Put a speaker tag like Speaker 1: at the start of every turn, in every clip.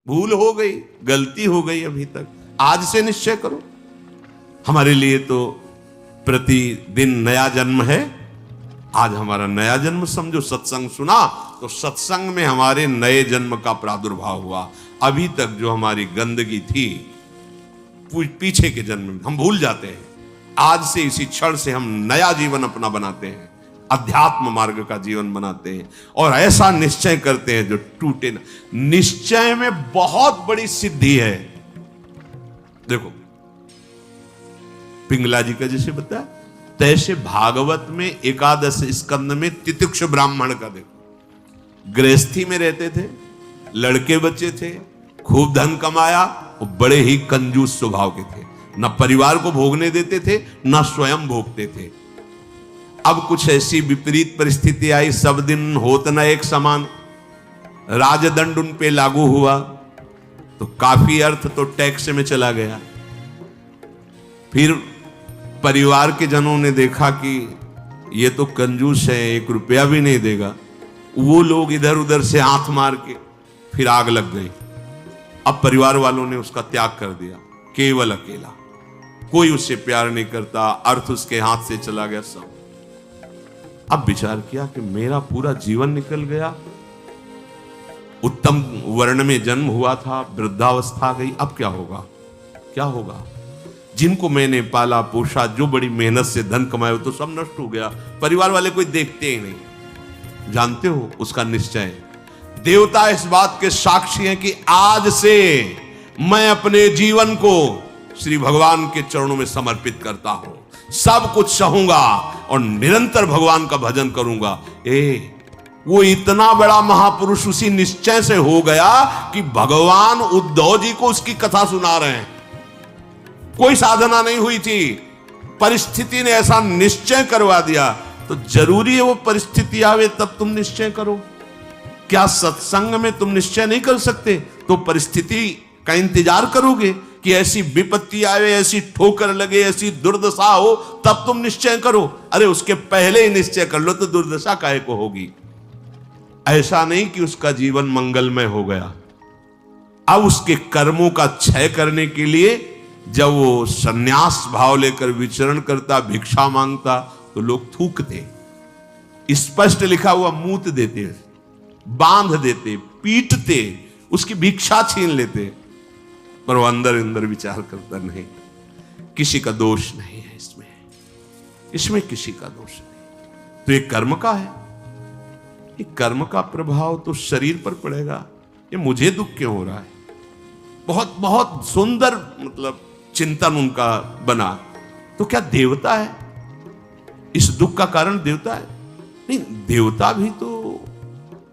Speaker 1: भूल हो गई, गलती हो गई अभी तक, आज से निश्चय करो। हमारे लिए तो प्रतिदिन नया जन्म है। आज हमारा नया जन्म समझो, सत्संग सुना तो सत्संग में हमारे नए जन्म का प्रादुर्भाव हुआ। अभी तक जो हमारी गंदगी थी पीछे के जन्म में हम भूल जाते हैं। आज से इसी क्षण से हम नया जीवन अपना बनाते हैं, अध्यात्म मार्ग का जीवन बनाते हैं और ऐसा निश्चय करते हैं जो टूटे ना। निश्चय में बहुत बड़ी सिद्धि है। देखो पिंगला जी का जैसे बताया, तैसे भागवत में एकादश स्कंद में तितिक्ष ब्राह्मण का देखो, गृहस्थी में रहते थे, लड़के बच्चे थे, खूब धन कमाया और बड़े ही कंजूस स्वभाव के थे, न परिवार को भोगने देते थे न स्वयं भोगते थे। अब कुछ ऐसी विपरीत परिस्थिति आई, सब दिन होत न एक समान, राजदंड उन पे लागू हुआ तो काफी अर्थ तो टैक्स में चला गया। फिर परिवार के जनों ने देखा कि ये तो कंजूस है, 1 रुपया भी नहीं देगा। वो लोग इधर उधर से हाथ मार के फिर आग लग गई। अब परिवार वालों ने उसका त्याग कर दिया, केवल अकेला, कोई उससे प्यार नहीं करता, अर्थ उसके हाथ से चला गया सब। अब विचार किया कि मेरा पूरा जीवन निकल गया, उत्तम वर्ण में जन्म हुआ था, वृद्धावस्था गई, अब क्या होगा, क्या होगा। जिनको मैंने पाला पोषा, जो बड़ी मेहनत से धन कमाया, तो सब नष्ट हो गया। परिवार वाले कोई देखते ही नहीं। जानते हो उसका निश्चय, देवता इस बात के साक्षी हैं कि आज से मैं अपने जीवन को श्री भगवान के चरणों में समर्पित करता हूं, सब कुछ सहूंगा और निरंतर भगवान का भजन करूंगा। वो इतना बड़ा महापुरुष उसी निश्चय से हो गया कि भगवान उद्धव जी को उसकी कथा सुना रहे हैं। कोई साधना नहीं हुई थी, परिस्थिति ने ऐसा निश्चय करवा दिया। तो जरूरी है वो परिस्थिति आवे तब तुम निश्चय करो। क्या सत्संग में तुम निश्चय नहीं कर सकते तो परिस्थिति का इंतजार करोगे कि ऐसी विपत्ति आवे, ऐसी ठोकर लगे, ऐसी दुर्दशा हो तब तुम निश्चय करो? अरे उसके पहले ही निश्चय कर लो तो दुर्दशा काहे को होगी। ऐसा नहीं कि उसका जीवन मंगलमय हो गया। अब उसके कर्मों का क्षय करने के लिए जब वो सन्यास भाव लेकर विचरण करता, भिक्षा मांगता, तो लोग थूकते, स्पष्ट लिखा हुआ मूत देते, बांध देते, पीटते, उसकी भिक्षा छीन लेते। पर वो अंदर अंदर विचार करता, नहीं, किसी का दोष नहीं है इसमें किसी का दोष नहीं। तो ये कर्म का है, ये कर्म का प्रभाव तो शरीर पर पड़ेगा। ये मुझे दुख क्यों हो रहा है? बहुत बहुत सुंदर मतलब चिंतन उनका बना। तो क्या देवता है? इस दुख का कारण देवता है? नहीं, देवता भी तो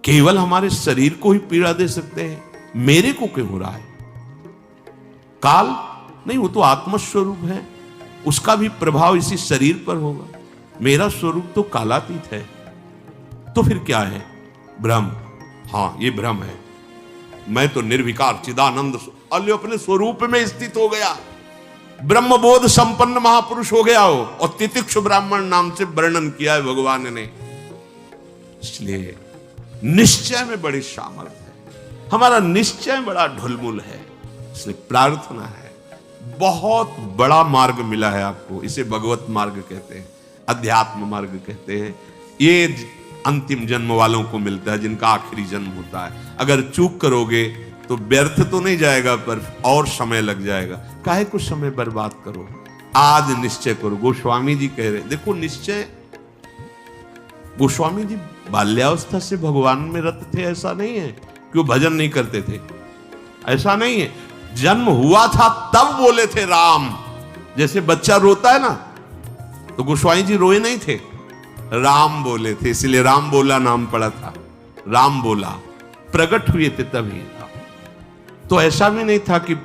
Speaker 1: केवल हमारे शरीर को ही पीड़ा दे सकते हैं। मेरे को क्यों हो रहा है? काल नहीं, वो तो आत्मस्वरूप है, उसका भी प्रभाव इसी शरीर पर होगा। मेरा स्वरूप तो कालातीत है। तो फिर क्या है? भ्रम। हाँ, ये भ्रम है। मैं तो निर्विकार चिदानंद अपने स्वरूप में स्थित हो गया, ब्रह्मबोध संपन्न महापुरुष हो गया हो। और तितिक्ष ब्राह्मण नाम से वर्णन किया है भगवान ने। इसलिए निश्चय में बड़ी सामर्थ्य है, हमारा निश्चय बड़ा ढुलमुल है। इसलिए प्रार्थना है, बहुत बड़ा मार्ग मिला है आपको, इसे भगवत मार्ग कहते हैं, अध्यात्म मार्ग कहते हैं। ये अंतिम जन्म वालों को मिलता है, जिनका आखिरी जन्म होता है। अगर चूक करोगे तो व्यर्थ तो नहीं जाएगा, पर और समय लग जाएगा। काहे कुछ समय बर्बाद करो, आज निश्चय करो। गोस्वामी जी कह रहे, देखो निश्चय, गोस्वामी जी बाल्यावस्था से भगवान में रत थे, ऐसा नहीं है कि वो भजन नहीं करते थे, ऐसा नहीं है। जन्म हुआ था तब बोले थे राम, जैसे बच्चा रोता है ना, तो गोस्वामी जी रोए नहीं थे, राम बोले थे, इसलिए राम बोला नाम पड़ा था। राम बोला, प्रकट हुए थे तभी। तो ऐसा भी नहीं था कि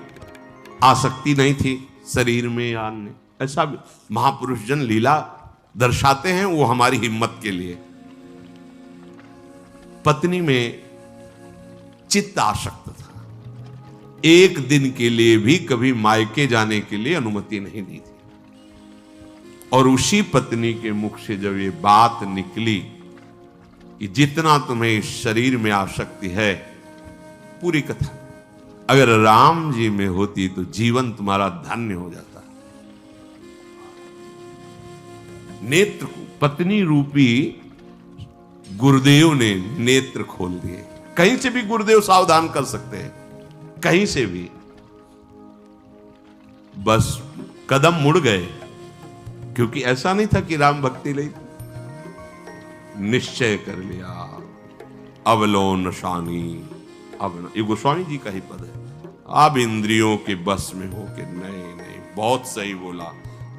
Speaker 1: आसक्ति नहीं थी शरीर में या अन्य, ऐसा भी महापुरुष जन लीला दर्शाते हैं, वो हमारी हिम्मत के लिए। पत्नी में चित्त आसक्त था, एक दिन के लिए भी कभी मायके जाने के लिए अनुमति नहीं दी थी। और उसी पत्नी के मुख से जब ये बात निकली कि जितना तुम्हें इस शरीर में आसक्ति है, पूरी कथा, अगर राम जी में होती तो जीवन तुम्हारा धन्य हो जाता। नेत्र पत्नी रूपी गुरुदेव ने नेत्र खोल दिए। कहीं से भी गुरुदेव सावधान कर सकते हैं, कहीं से भी। बस कदम मुड़ गए, क्योंकि ऐसा नहीं था कि राम भक्ति ली, निश्चय कर लिया अवलोकनाशानी। अब ये गोस्वामी जी का ही पद है। अब इंद्रियों के बस में हो के नहीं नहीं, बहुत सही बोला।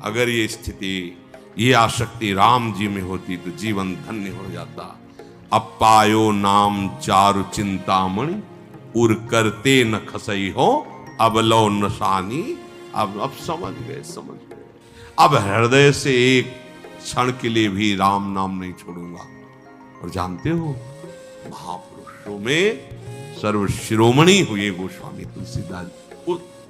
Speaker 1: अगर ये स्थिति, ये आसक्ति राम जी में होती तो जीवन धन्य हो जाता। अब पायो नाम चारु चिंतामणि, उर करते न खसई हो अवलोकनाशानी। अब समझ गए, समझ गए। अब हृदय से एक क्षण के लिए भी राम नाम नहीं छोड़ूंगा। और जानते हो, महापुरुषों में सर्वशिरोमणि हुए गोस्वामी तुलसीदास।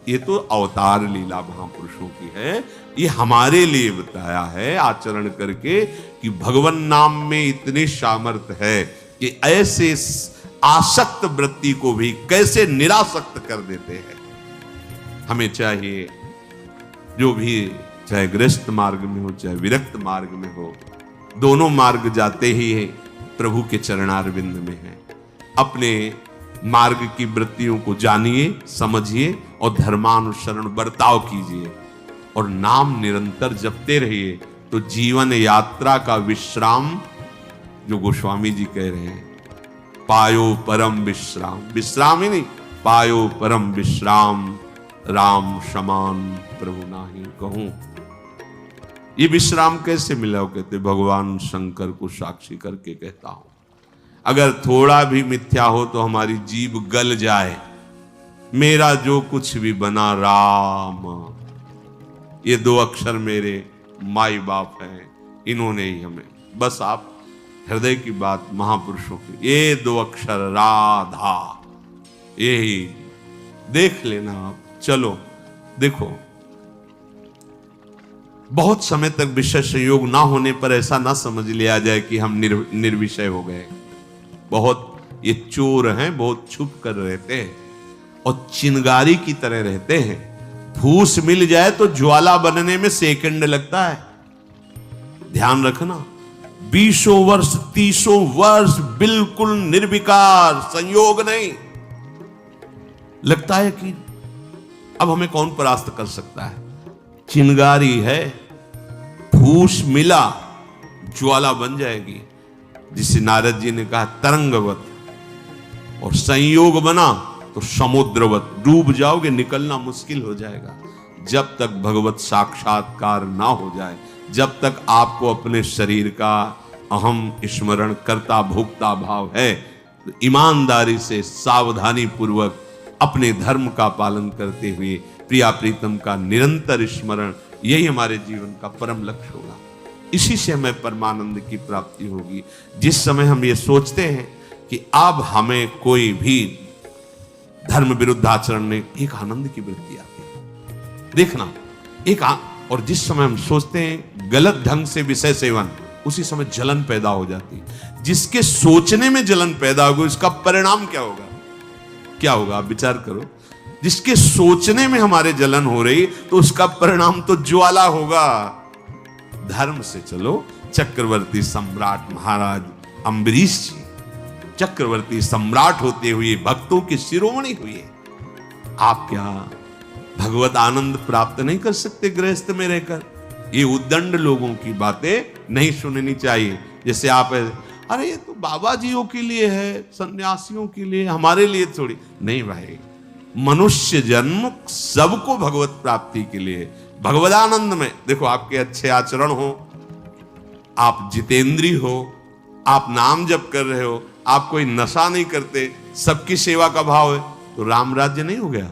Speaker 1: ये तो अवतार लीला महापुरुषों की है, ये हमारे लिए बताया है आचरण करके कि भगवान नाम में इतनी सामर्थ्य है कि ऐसे आसक्त वृत्ति को भी कैसे निरासक्त कर देते हैं। हमें चाहिए जो भी, चाहे गृहस्थ मार्ग में हो चाहे विरक्त मार्ग में हो, दोनों मार्ग जाते ही प्रभु के चरणारविंद में है। अपने मार्ग की वृत्तियों को जानिए, समझिए और धर्मानुसरण बर्ताव कीजिए और नाम निरंतर जपते रहिए। तो जीवन यात्रा का विश्राम, जो गोस्वामी जी कह रहे हैं, पायो परम विश्राम, विश्राम ही नहीं, पायो परम विश्राम, राम समान प्रभु नाही कहूं। ये विश्राम कैसे मिला? हो कहते भगवान शंकर को साक्षी करके कहता हूं। अगर थोड़ा भी मिथ्या हो तो हमारी जीभ गल जाए। मेरा जो कुछ भी बना राम, ये दो अक्षर मेरे माई बाप हैं, इन्होंने ही हमें, बस आप हृदय की बात महापुरुषों की, ये दो अक्षर राधा, यही देख लेना आप। चलो देखो, बहुत समय तक विषय संयोग ना होने पर ऐसा ना समझ लिया जाए कि हम निर्विषय हो गए। बहुत ये चोर हैं, बहुत छुप कर रहते हैं और चिंगारी की तरह रहते हैं। फूस मिल जाए तो ज्वाला बनने में सेकंड लगता है। ध्यान रखना, 20 वर्ष 30 वर्ष बिल्कुल निर्विकार, संयोग नहीं। लगता है कि अब हमें कौन परास्त कर सकता है। चिंगारी है, फूस मिला ज्वाला बन जाएगी, जिसे नारद जी ने कहा तरंगवत, और संयोग बना तो समुद्रवत, डूब जाओगे, निकलना मुश्किल हो जाएगा। जब तक भगवत साक्षात्कार ना हो जाए, जब तक आपको अपने शरीर का अहम स्मरण करता भोक्ता भाव है, तो ईमानदारी से सावधानी पूर्वक अपने धर्म का पालन करते हुए प्रिया प्रीतम का निरंतर स्मरण, यही हमारे जीवन का परम लक्ष्य होगा। इसी से हमें परमानंद की प्राप्ति होगी। जिस समय हम ये सोचते हैं कि अब हमें कोई भी धर्म विरुद्ध आचरण नहीं, एक आनंद की वृत्ति आती है। देखना, और जिस समय हम सोचते हैं गलत ढंग से विषय सेवन, उसी समय जलन पैदा हो जाती है। जिसके सोचने में जलन पैदा होगी, उसका परिणाम क्या होगा? क्या होगा आप विचार करो। जिसके सोचने में हमारे जलन हो रही, तो उसका परिणाम तो ज्वाला होगा। धर्म से चलो। चक्रवर्ती सम्राट महाराज अम्बरीश जी चक्रवर्ती सम्राट होते हुए भक्तों के शिरोमणि हुए। आप क्या भगवत आनंद प्राप्त नहीं कर सकते गृहस्थ में रहकर? ये उद्दंड लोगों की बातें नहीं सुननी चाहिए। जैसे आप, अरे ये तो बाबा जियों के लिए है, सन्यासियों के लिए, हमारे लिए थोड़ी नहीं। भाई, मनुष्य जन्म सबको भगवत प्राप्ति के लिए, भगवदानंद में। देखो, आपके अच्छे आचरण हो, आप जितेंद्री हो, आप नाम जप कर रहे हो, आप कोई नशा नहीं करते, सबकी सेवा का भाव है, तो राम राज्य नहीं हो गया?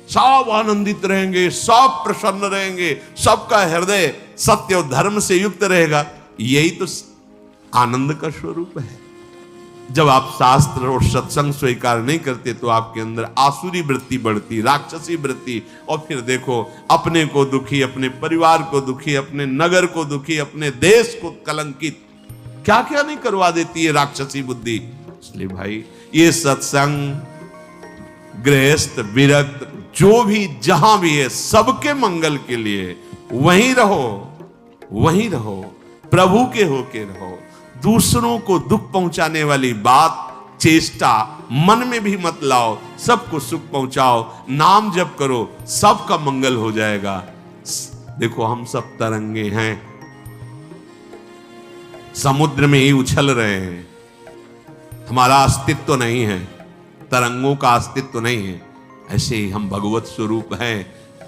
Speaker 1: सब आनंदित रहेंगे, सब प्रसन्न रहेंगे, सबका हृदय सत्य और धर्म से युक्त रहेगा। यही तो आनंद का स्वरूप है। जब आप शास्त्र और सत्संग स्वीकार नहीं करते, तो आपके अंदर आसुरी वृत्ति बढ़ती, राक्षसी वृत्ति, और फिर देखो अपने को दुखी, अपने परिवार को दुखी, अपने नगर को दुखी, अपने देश को कलंकित, क्या क्या नहीं करवा देती है राक्षसी बुद्धि। इसलिए भाई, ये सत्संग गृहस्थ विरक्त जो भी जहां भी है, सबके मंगल के लिए वहीं रहो, वहीं रहो, प्रभु के होके रहो। दूसरों को दुख पहुंचाने वाली बात, चेष्टा मन में भी मत लाओ, सबको सुख पहुंचाओ, नाम जप करो, सबका मंगल हो जाएगा। देखो हम सब तरंगे हैं, समुद्र में ही उछल रहे हैं, हमारा अस्तित्व नहीं है, तरंगों का अस्तित्व नहीं है। ऐसे ही हम भगवत स्वरूप हैं,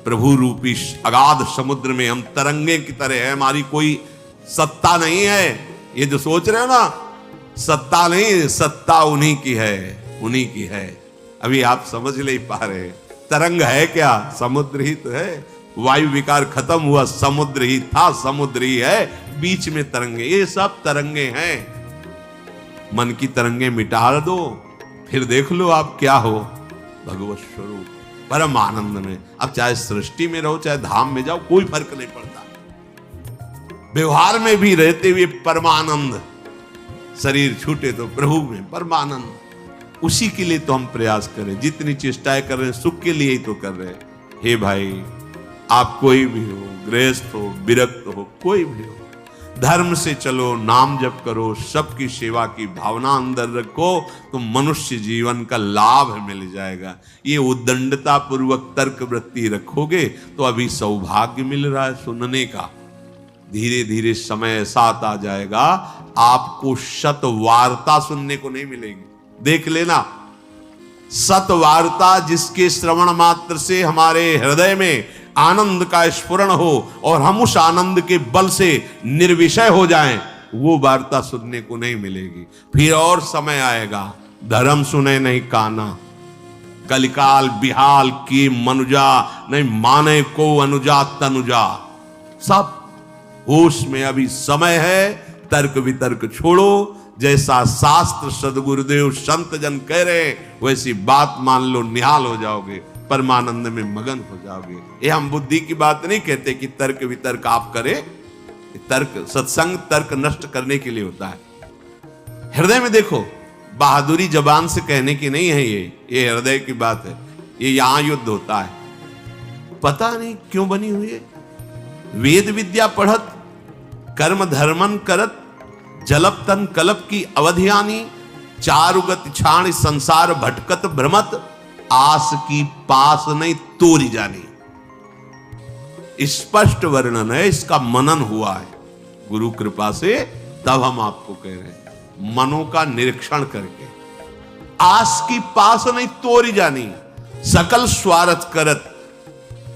Speaker 1: प्रभु रूपी अगाध समुद्र में हम तरंगे की तरह हैं, हमारी कोई सत्ता नहीं है। ये जो सोच रहे हो ना, सत्ता नहीं, सत्ता उन्हीं की है, उन्हीं की है। अभी आप समझ नहीं पा रहे, तरंग है क्या? समुद्र ही तो है। वायु विकार खत्म हुआ, समुद्र ही था, समुद्र ही है, बीच में तरंगे, ये सब तरंगे हैं। मन की तरंगे मिटा दो, फिर देख लो आप क्या हो, भगवत स्वरूप परम आनंद में। अब चाहे सृष्टि में रहो, चाहे धाम में जाओ, कोई फर्क नहीं पड़ता। व्यवहार में भी रहते हुए परमानंद, शरीर छूटे तो प्रभु में परमानंद। उसी के लिए तो हम प्रयास करें, जितनी चेष्टाएं कर रहे हैं सुख के लिए ही तो कर रहे हैं। हे भाई, आप कोई भी हो, गृहस्थ हो, विरक्त हो, कोई भी हो, धर्म से चलो, नाम जप करो, सबकी सेवा की भावना अंदर रखो, तो मनुष्य जीवन का लाभ मिल जाएगा। ये उद्दंडता पूर्वक तर्क वृत्ति रखोगे तो अभी सौभाग्य मिल रहा है सुनने का। धीरे धीरे समय साथ आ जाएगा, आपको शत वार्ता सुनने को नहीं मिलेगी। देख लेना, सत वार्ता जिसके श्रवण मात्र से हमारे हृदय में आनंद का स्फुरण हो और हम उस आनंद के बल से निर्विषय हो जाएं, वो वार्ता सुनने को नहीं मिलेगी। फिर और समय आएगा, धर्म सुने नहीं काना, कलिकाल बिहाल की मनुजा, नहीं माने को अनुजा तनुजा। सब होश में अभी समय है, तर्क वितर्क छोड़ो। जैसा शास्त्र सदगुरुदेव संत जन कह रहे, वैसी बात मान लो, निहाल हो जाओगे, परमानंद में मगन हो जाओगे। ये हम बुद्धि की बात नहीं कहते कि तर्क वितर्क आप करें। तर्क, सत्संग तर्क नष्ट करने के लिए होता है। हृदय में देखो, बहादुरी जबान से कहने की नहीं है, ये हृदय की बात है। ये यहां युद्ध होता है, पता नहीं क्यों बनी हुई है। वेद विद्या पढ़त, कर्म धर्मन करत, जलप तन कलप की अवधियानी, चारुगत छाण संसार भटकत भ्रमत, आस की पास नहीं तोरी जानी। स्पष्ट वर्णन है, इसका मनन हुआ है गुरु कृपा से, तब हम आपको कह रहे हैं, मनों का निरीक्षण करके। आस की पास नहीं तोरी जानी, सकल स्वार्थ करत,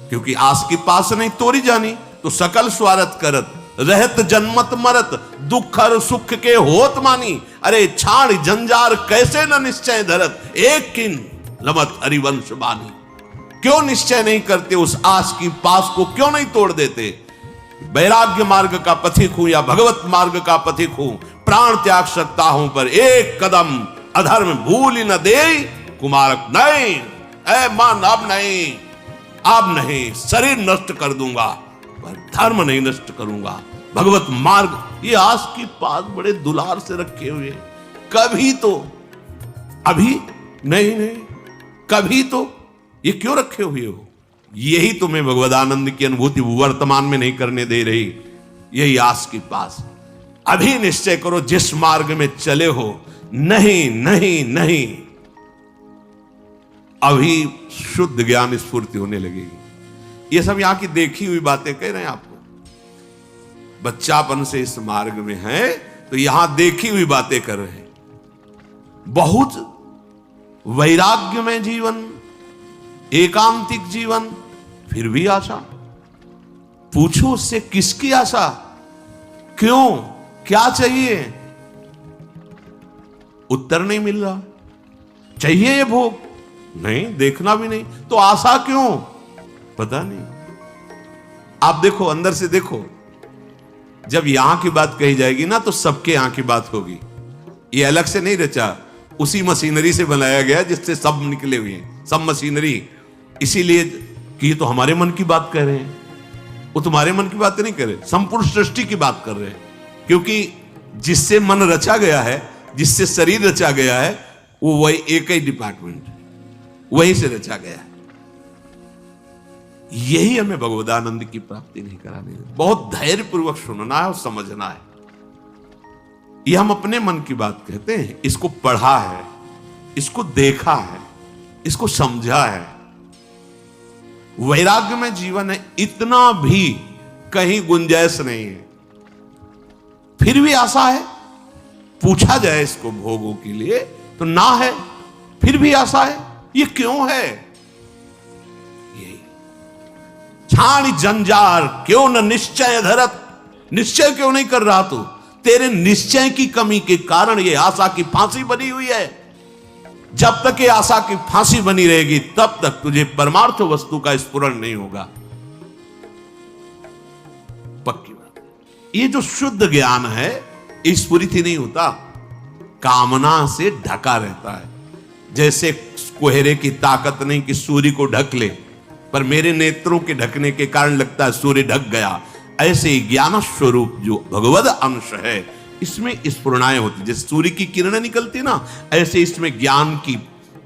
Speaker 1: क्योंकि आस की पास नहीं तोरी जानी तो सकल स्वार्थ करत, रहत जन्मत मरत, दुख और सुख के होत मानी। अरे छाड़ जंजार कैसे न निश्चय धरत, एक किन लमत हरिवंश बानी। क्यों निश्चय नहीं करते, उस आस की पास को क्यों नहीं तोड़ देते? वैराग्य मार्ग का पथिक हूं या भगवत मार्ग का पथिक हूं, प्राण त्याग सकता हूं, पर एक कदम अधर्म भूल न दे कुमारक नहीं। ऐ मन, अब नहीं, अब नहीं, शरीर नष्ट कर दूंगा पर धर्म नहीं नष्ट करूंगा। भगवत मार्ग, ये आस की पास बड़े दुलार से रखे हुए, कभी तो, अभी नहीं नहीं, कभी तो, ये क्यों रखे हुए हो? यही तुम्हें भगवदानंद की अनुभूति वर्तमान में नहीं करने दे रही। यही आस की पास, अभी निश्चय करो जिस मार्ग में चले हो, नहीं नहीं नहीं, अभी शुद्ध ज्ञान स्फूर्ति होने लगेगी। ये सब यहां की देखी हुई बातें कह रहे हैं आपको। बच्चापन से इस मार्ग में है तो यहां देखी हुई बातें कर रहे हैं। बहुत वैराग्य में जीवन, एकांतिक जीवन, फिर भी आशा। पूछो उससे किसकी आशा, क्यों, क्या चाहिए? उत्तर नहीं मिल रहा। चाहिए ये भोग? नहीं, देखना भी नहीं, तो आशा क्यों? पता नहीं। आप देखो, अंदर से देखो, जब यहां की बात कही जाएगी ना तो सबके यहां की बात होगी। ये अलग से नहीं रचा, उसी मशीनरी से बनाया गया जिससे सब निकले हुए हैं, सब मशीनरी। इसीलिए कि ये तो हमारे मन की बात कर रहे हैं, वो तुम्हारे मन की बात नहीं कर रहे, संपूर्ण सृष्टि की बात कर रहे हैं। क्योंकि जिससे मन रचा गया है, जिससे शरीर रचा गया है, वो वही एक ही डिपार्टमेंट है, वहीं से रचा गया है। यही हमें भगवदानंद की प्राप्ति नहीं करानी है। बहुत धैर्य पूर्वक सुनना है और समझना है। यह हम अपने मन की बात कहते हैं, इसको पढ़ा है, इसको देखा है, इसको समझा है। वैराग्य में जीवन है, इतना भी कहीं गुंजाइश नहीं है। फिर भी आशा है, पूछा जाए इसको भोगों के लिए तो ना है, फिर भी आशा है। ये क्यों है? यही छाण जंजार क्यों न निश्चय धरत। निश्चय क्यों नहीं कर रहा तू? तेरे निश्चय की कमी के कारण ये आशा की फांसी बनी हुई है। जब तक ये आशा की फांसी बनी रहेगी तब तक तुझे परमार्थ वस्तु का स्फुरण नहीं होगा। पक्की बात। ये जो शुद्ध ज्ञान है स्फुरित ही नहीं होता, कामना से ढका रहता है। जैसे कोहरे की ताकत नहीं कि सूर्य को ढक ले, पर मेरे नेत्रों के ढकने के कारण लगता है सूर्य ढक गया। ऐसे ही ज्ञान स्वरूप जो भगवद अंश है इसमें स्फुरणाएं होती, जैसे सूर्य की किरणें निकलती ना, ऐसे इसमें ज्ञान की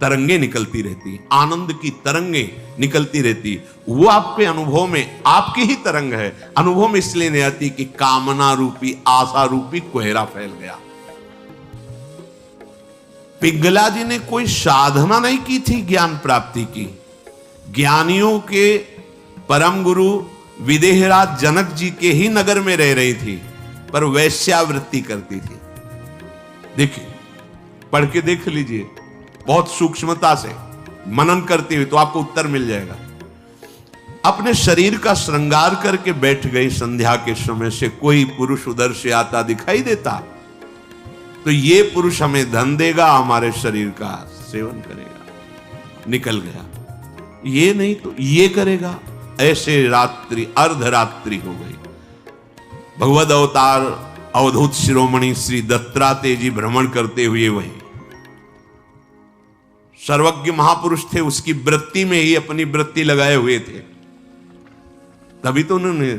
Speaker 1: तरंगें निकलती रहती, आनंद की तरंगें निकलती रहती। वो आपके अनुभव में आपकी ही तरंग है। अनुभव में इसलिए नहीं आती कि कामना रूपी आशा रूपी कोहरा फैल गया। पिंगला जी ने कोई साधना नहीं की थी ज्ञान प्राप्ति की। ज्ञानियों के परम गुरु विदेहराज जनक जी के ही नगर में रह रही थी, पर वैश्यावृत्ति करती थी। देखिए, पढ़ के देख लीजिए, बहुत सूक्ष्मता से मनन करते हुए तो आपको उत्तर मिल जाएगा। अपने शरीर का श्रृंगार करके बैठ गई संध्या के समय से कोई पुरुष उधर से आता दिखाई देता तो ये पुरुष हमें धन देगा, हमारे शरीर का सेवन करेगा, निकल गया। ये नहीं तो ये करेगा। ऐसे रात्रि अर्धरात्रि हो गई। भगवद अवतार अवधूत शिरोमणि श्री दत्तात्रेय जी भ्रमण करते हुए वहीं सर्वज्ञ महापुरुष थे, उसकी वृत्ति में ही अपनी वृत्ति लगाए हुए थे। तभी तो उन्होंने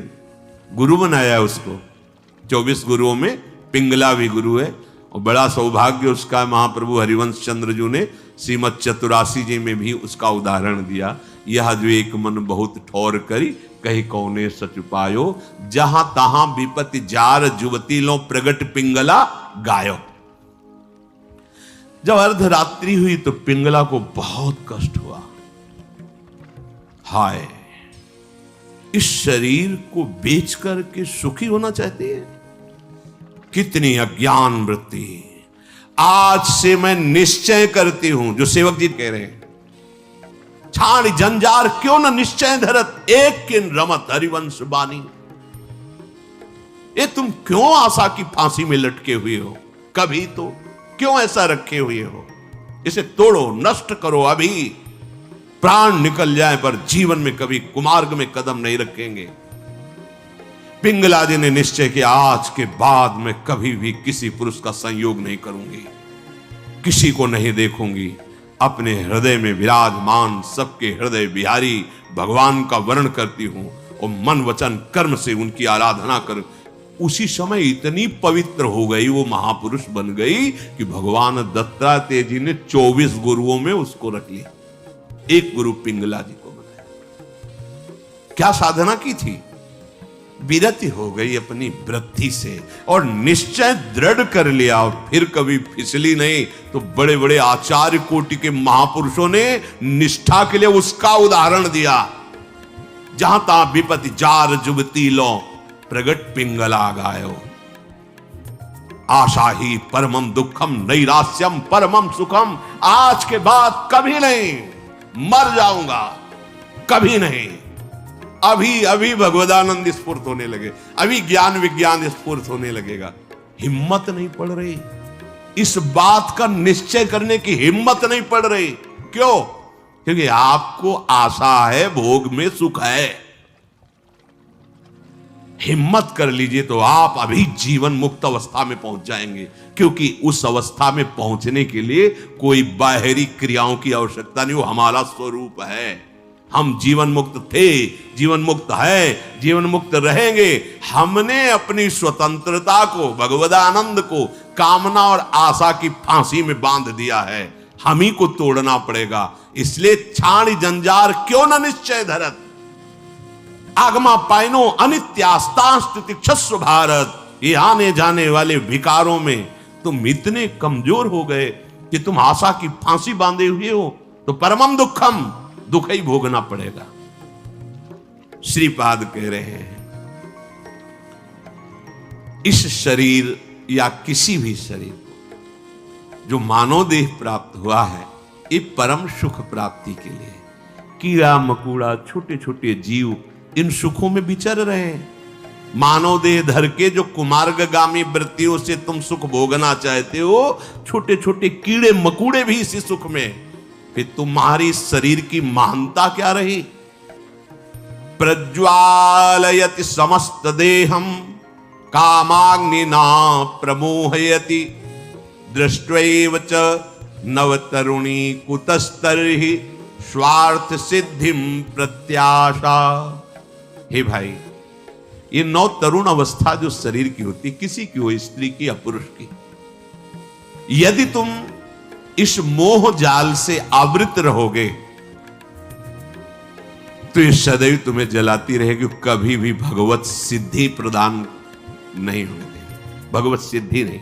Speaker 1: गुरु बनाया उसको। 24 गुरुओं में पिंगला भी गुरु है, और बड़ा सौभाग्य उसका महाप्रभु हरिवंश चंद्र जी ने श्रीमद चतुरासी जी में भी उसका उदाहरण दिया। यह जो एक मन बहुत ठौर करी, कही कौने सच पायो, जहां तहां विपत्ति जार जुवती लो प्रगट पिंगला गायो। जब अर्धरात्रि हुई तो पिंगला को बहुत कष्ट हुआ। हाय, इस शरीर को बेच करके सुखी होना चाहती है। कितनी अज्ञान वृत्ति। आज से मैं निश्चय करती हूं, जो सेवक जी कह रहे हैं, छाण जंजार क्यों न निश्चय धरत, एक किन रमत हरिवंश बानी। ये तुम क्यों आशा की फांसी में लटके हुए हो? कभी तो क्यों ऐसा रखे हुए हो? इसे तोड़ो, नष्ट करो अभी। प्राण निकल जाए पर जीवन में कभी कुमार्ग में कदम नहीं रखेंगे। पिंगला जी ने निश्चय किया, आज के बाद मैं कभी भी किसी पुरुष का संयोग नहीं करूंगी, किसी को नहीं देखूंगी। अपने हृदय में विराजमान सबके हृदय बिहारी भगवान का वर्ण करती हूं और मन वचन कर्म से उनकी आराधना कर। उसी समय इतनी पवित्र हो गई, वो महापुरुष बन गई कि भगवान दत्तात्रेय जी ने 24 गुरुओं में उसको रख लिया, एक गुरु पिंगला जी को बनाया। क्या साधना की थी? विरति हो गई अपनी वृत्ति से और निश्चय दृढ़ कर लिया, और फिर कभी फिसली नहीं। तो बड़े बड़े आचार्य कोटि के महापुरुषों ने निष्ठा के लिए उसका उदाहरण दिया। जहां तहां विपत्ति जार जुगती लो प्रगट पिंगला गायो। आशा ही परमम दुखम नैरास्यम परमम सुखम। आज के बाद कभी नहीं, मर जाऊंगा, कभी नहीं। अभी अभी भगवदानंद स्फूर्त होने लगे, अभी ज्ञान विज्ञान स्फूर्त होने लगेगा। हिम्मत नहीं पड़ रही, इस बात का निश्चय करने की हिम्मत नहीं पड़ रही। क्यों? क्योंकि आपको आशा है, भोग में सुख है। हिम्मत कर लीजिए तो आप अभी जीवन मुक्त अवस्था में पहुंच जाएंगे, क्योंकि उस अवस्था में पहुंचने के लिए कोई बाहरी क्रियाओं की आवश्यकता नहीं, वो हमारा स्वरूप है। हम जीवन मुक्त थे, जीवन मुक्त है, जीवन मुक्त रहेंगे। हमने अपनी स्वतंत्रता को, भगवदानंद को कामना और आशा की फांसी में बांध दिया है। हम ही को तोड़ना पड़ेगा। इसलिए छाणी जंजार क्यों न निश्चय धरत, आगमा पायनो अनित्यास्तास्तिक्षस्व भारत। ये आने जाने वाले विकारों में तुम इतने कमजोर हो गए कि तुम आशा की फांसी बांधे हुए हो, तो परमम दुखम, दुख ही भोगना पड़ेगा। श्रीपाद कह रहे हैं इस शरीर या किसी भी शरीर को जो मानव देह प्राप्त हुआ है, ये परम सुख प्राप्ति के लिए। कीड़ा मकोड़ा छोटे छोटे जीव इन सुखों में विचर रहे हैं। मानव देह धर के जो कुमार्गगामी वृत्तियों से तुम सुख भोगना चाहते हो, छोटे छोटे कीड़े मकूड़े भी इसी सुख में, फिर तुम्हारी शरीर की महानता क्या रही। प्रज्वालयति समस्त देहम कामाग्निना प्रमोहयति, दृष्ट्वैव च नवतरुणी कुतस्तर्हि स्वार्थ सिद्धिम प्रत्याशा। हे भाई, ये नौ तरुण अवस्था जो शरीर की होती, किसी की हो, स्त्री की या पुरुष की, यदि तुम इस मोह जाल से आवृत रहोगे तो ये सदैव तुम्हें जलाती रहेगी, कभी भी भगवत सिद्धि प्रदान नहीं होने देगी। भगवत सिद्धि नहीं।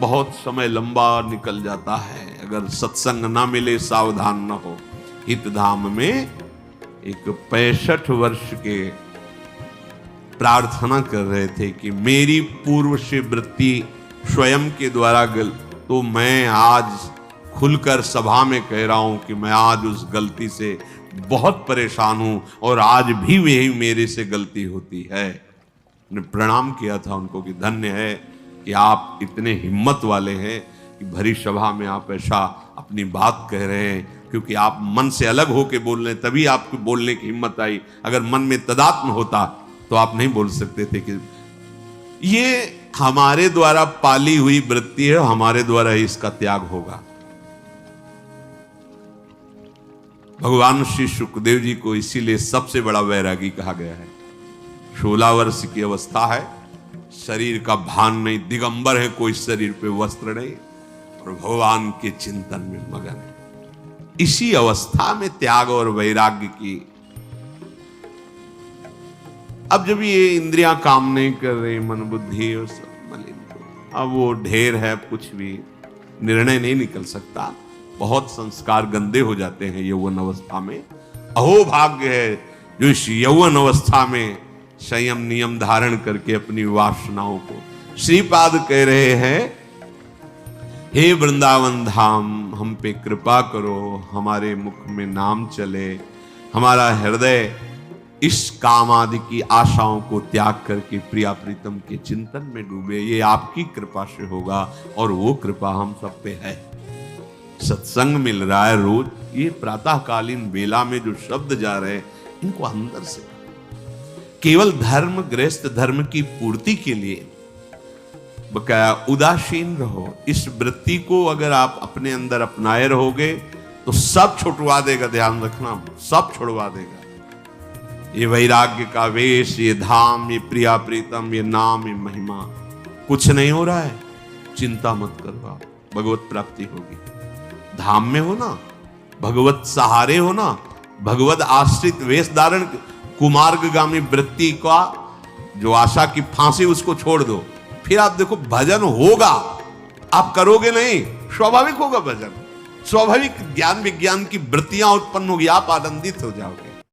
Speaker 1: बहुत समय लंबा निकल जाता है अगर सत्संग ना मिले, सावधान न हो। हितधाम में एक 65 वर्ष के प्रार्थना कर रहे थे कि मेरी पूर्व से वृत्ति स्वयं के द्वारा तो मैं आज खुलकर सभा में कह रहा हूं कि मैं आज उस गलती से बहुत परेशान हूं और आज भी वही मेरे से गलती होती है। मैंने प्रणाम किया था उनको कि धन्य है कि आप इतने हिम्मत वाले हैं कि भरी सभा में आप ऐसा अपनी बात कह रहे हैं, क्योंकि आप मन से अलग होके बोल रहे हैं, तभी आपको बोलने की हिम्मत आई। अगर मन में तदात्म होता तो आप नहीं बोल सकते थे। कि ये हमारे द्वारा पाली हुई वृत्ति है, हमारे द्वारा ही इसका त्याग होगा। भगवान श्री सुखदेव जी को इसीलिए सबसे बड़ा वैरागी कहा गया है। 16 वर्ष की अवस्था है, शरीर का भान नहीं, दिगंबर है, कोई शरीर पे वस्त्र नहीं, और भगवान के चिंतन में मगन है। इसी अवस्था में त्याग और वैराग्य की। अब जब ये इंद्रियां काम नहीं कर रही, मन बुद्धि और सब मलिन, अब वो ढेर है, कुछ भी निर्णय नहीं निकल सकता। बहुत संस्कार गंदे हो जाते हैं यौवन अवस्था में। अहो भाग्य है जो इस यौवन अवस्था में संयम नियम धारण करके अपनी वासनाओं को। श्रीपाद कह रहे हैं हे वृंदावन धाम, हम पे कृपा करो, हमारे मुख में नाम चले, हमारा हृदय इस काम आदि की आशाओं को त्याग करके प्रिया प्रीतम के चिंतन में डूबे। ये आपकी कृपा से होगा और वो कृपा हम सब पे है। सत्संग मिल रहा है रोज, ये प्रातःकालीन बेला में जो शब्द जा रहे हैं, इनको अंदर से केवल धर्म, गृहस्थ धर्म की पूर्ति के लिए बकाया उदासीन रहो। इस वृत्ति को अगर आप अपने अंदर अपनाए रहोगे तो सब छुड़वा देगा। ध्यान रखना, सब छुड़वा देगा। ये वैराग्य का वेश, ये धाम, ये प्रिया प्रीतम, ये नाम, ये महिमा, कुछ नहीं हो रहा है, चिंता मत करो, भगवत प्राप्ति होगी। धाम में हो ना, भगवत सहारे हो ना, भगवत आश्रित वेश धारण, कुमार्गगामी वृत्ति का जो आशा की फांसी, उसको छोड़ दो। फिर आप देखो भजन होगा। आप करोगे नहीं, स्वाभाविक होगा भजन, स्वाभाविक ज्ञान विज्ञान की वृत्तियां उत्पन्न होगी, आप आनंदित हो जाओगे।